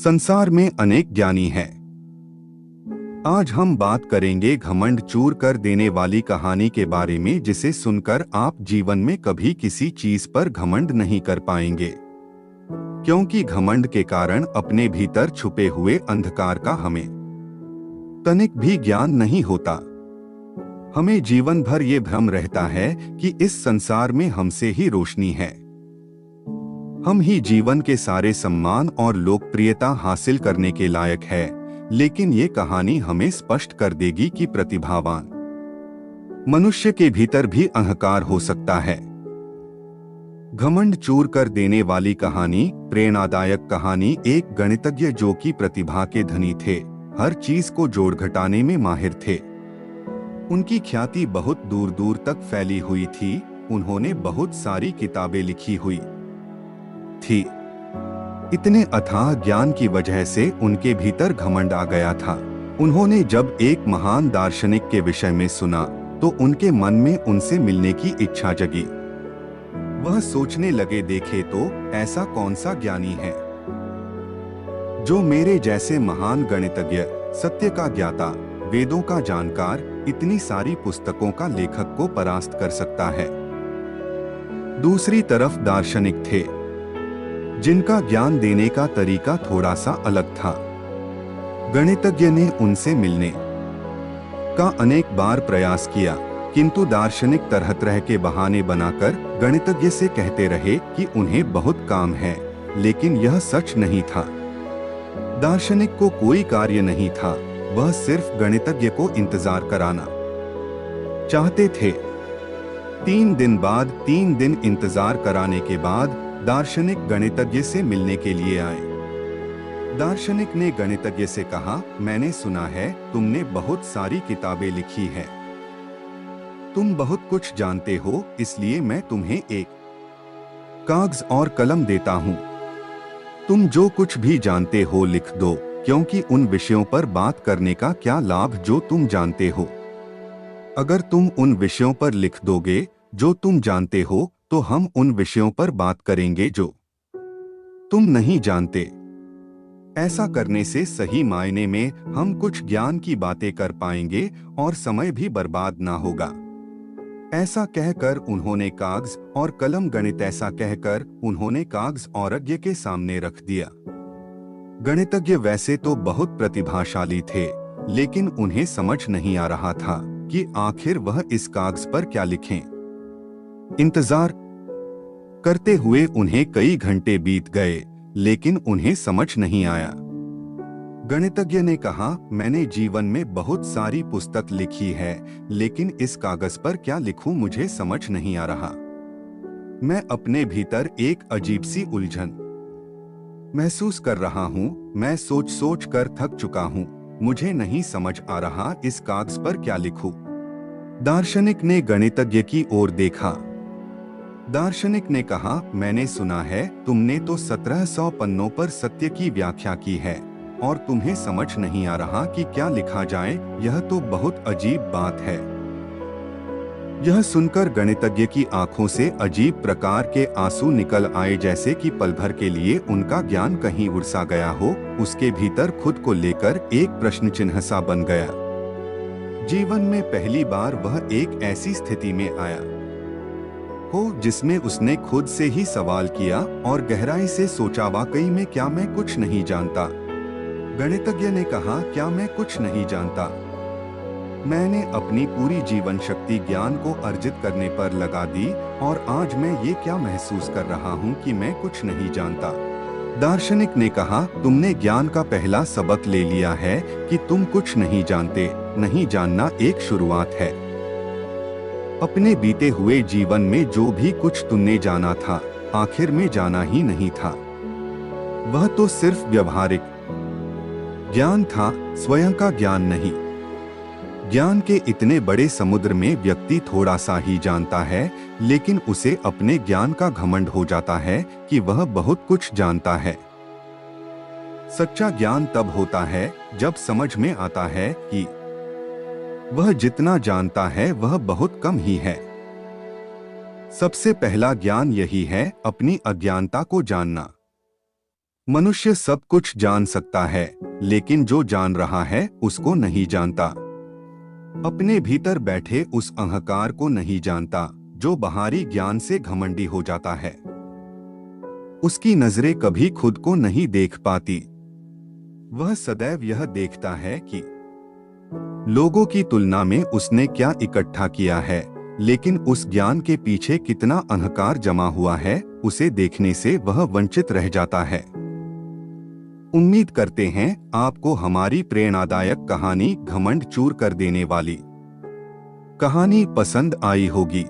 संसार में अनेक ज्ञानी हैं। आज हम बात करेंगे घमंड चूर कर देने वाली कहानी के बारे में, जिसे सुनकर आप जीवन में कभी किसी चीज पर घमंड नहीं कर पाएंगे, क्योंकि घमंड के कारण अपने भीतर छुपे हुए अंधकार का हमें तनिक भी ज्ञान नहीं होता। हमें जीवन भर ये भ्रम रहता है कि इस संसार में हमसे ही रोशनी है, हम ही जीवन के सारे सम्मान और लोकप्रियता हासिल करने के लायक है। लेकिन ये कहानी हमें स्पष्ट कर देगी कि प्रतिभावान मनुष्य के भीतर भी अहंकार हो सकता है। घमंड चूर कर देने वाली कहानी प्रेरणादायक कहानी एक गणितज्ञ जो कि प्रतिभा के धनी थे, हर चीज को जोड़ घटाने में माहिर थे। उनकी ख्याति बहुत दूर दूर तक फैली हुई थी। उन्होंने बहुत सारी किताबें लिखी हुई थी। इतने अथाह ज्ञान की वजह से उनके भीतर घमंड आ गया था। उन्होंने जब एक महान दार्शनिक के विषय में सुना तो उनके मन में उनसे मिलने की इच्छा जगी। वह सोचने लगे, देखे तो ऐसा कौन सा ज्ञानी है जो मेरे जैसे महान गणितज्ञ, सत्य का ज्ञाता, वेदों का जानकार, इतनी सारी पुस्तकों का लेखक को परास्त कर सकता है। दूसरी तरफ दार्शनिक थे जिनका ज्ञान देने का तरीका थोड़ा सा अलग था। गणितज्ञ ने उनसे मिलने का अनेक बार प्रयास किया, किंतु दार्शनिक तरह तरह के बहाने बनाकर गणितज्ञ से कहते रहे कि उन्हें बहुत काम है, लेकिन यह सच नहीं था। दार्शनिक को कोई कार्य नहीं था, वह सिर्फ गणितज्ञ को इंतजार कराना चाहते थे। 3 दिन इंतजार कराने के बाद दार्शनिक गणितज्ञ से मिलने के लिए आए। दार्शनिक ने गणितज्ञ से कहा, मैंने सुना है तुमने बहुत सारी किताबें लिखी हैं, तुम बहुत कुछ जानते हो, इसलिए मैं तुम्हें एक कागज और कलम देता हूं। तुम जो कुछ भी जानते हो लिख दो, क्योंकि उन विषयों पर बात करने का क्या लाभ जो तुम जानते हो। अगर तुम उन विषयों पर लिख दोगे जो तुम जानते हो, तो हम उन विषयों पर बात करेंगे जो तुम नहीं जानते। ऐसा करने से सही मायने में हम कुछ ज्ञान की बातें कर पाएंगे और समय भी बर्बाद ना होगा। ऐसा कहकर उन्होंने कागज और कलम ऐसा कहकर उन्होंने कागज औरज्ञ के सामने रख दिया। गणितज्ञ वैसे तो बहुत प्रतिभाशाली थे, लेकिन उन्हें समझ नहीं आ रहा था कि आखिर वह इस कागज पर क्या लिखें। इंतजार करते हुए उन्हें कई घंटे बीत गए, लेकिन उन्हें समझ नहीं आया। गणितज्ञ ने कहा, मैंने जीवन में बहुत सारी पुस्तक लिखी है, लेकिन इस कागज पर क्या लिखूं मुझे समझ नहीं आ रहा। मैं अपने भीतर एक अजीब सी उलझन महसूस कर रहा हूं। मैं सोच सोच कर थक चुका हूं। मुझे नहीं समझ आ रहा इस कागज पर क्या लिखूं। दार्शनिक ने गणितज्ञ की ओर देखा। दार्शनिक ने कहा, मैंने सुना है तुमने तो 1700 पन्नों पर सत्य की व्याख्या की है और तुम्हें समझ नहीं आ रहा कि क्या लिखा जाए। यह तो बहुत अजीब बात है। यह सुनकर गणितज्ञ की आंखों से अजीब प्रकार के आंसू निकल आए, जैसे कि पल भर के लिए उनका ज्ञान कहीं उड़ सा गया हो। उसके भीतर खुद को लेकर एक प्रश्न चिन्ह सा बन गया। जीवन में पहली बार वह एक ऐसी स्थिति में आया हो जिसमें उसने खुद से ही सवाल किया और गहराई से सोचा, वाकई में क्या मैं कुछ नहीं जानता। गणितज्ञ ने कहा, क्या मैं कुछ नहीं जानता? मैंने अपनी पूरी जीवन शक्ति ज्ञान को अर्जित करने पर लगा दी और आज मैं ये क्या महसूस कर रहा हूँ कि मैं कुछ नहीं जानता। दार्शनिक ने कहा, तुमने ज्ञान का पहला सबक ले लिया है कि तुम कुछ नहीं जानते। नहीं जानना एक शुरुआत है। अपने बीते हुए जीवन में जो भी कुछ तुमने जाना था, आखिर में जाना ही नहीं था। वह तो सिर्फ व्यवहारिक ज्ञान था, स्वयं का ज्ञान नहीं। ज्ञान के इतने बड़े समुद्र में व्यक्ति थोड़ा सा ही जानता है, लेकिन उसे अपने ज्ञान का घमंड हो जाता है कि वह बहुत कुछ जानता है। सच्चा ज्ञान तब होता है जब समझ में आता है कि वह जितना जानता है वह बहुत कम ही है। सबसे पहला ज्ञान यही है, अपनी अज्ञानता को जानना। मनुष्य सब कुछ जान सकता है, लेकिन जो जान रहा है उसको नहीं जानता। अपने भीतर बैठे उस अहंकार को नहीं जानता जो बाहरी ज्ञान से घमंडी हो जाता है। उसकी नजरें कभी खुद को नहीं देख पाती। वह सदैव यह देखता है कि लोगों की तुलना में उसने क्या इकट्ठा किया है, लेकिन उस ज्ञान के पीछे कितना अहंकार जमा हुआ है, उसे देखने से वह वंचित रह जाता है। उम्मीद करते हैं आपको हमारी प्रेरणादायक कहानी घमंड चूर कर देने वाली कहानी पसंद आई होगी।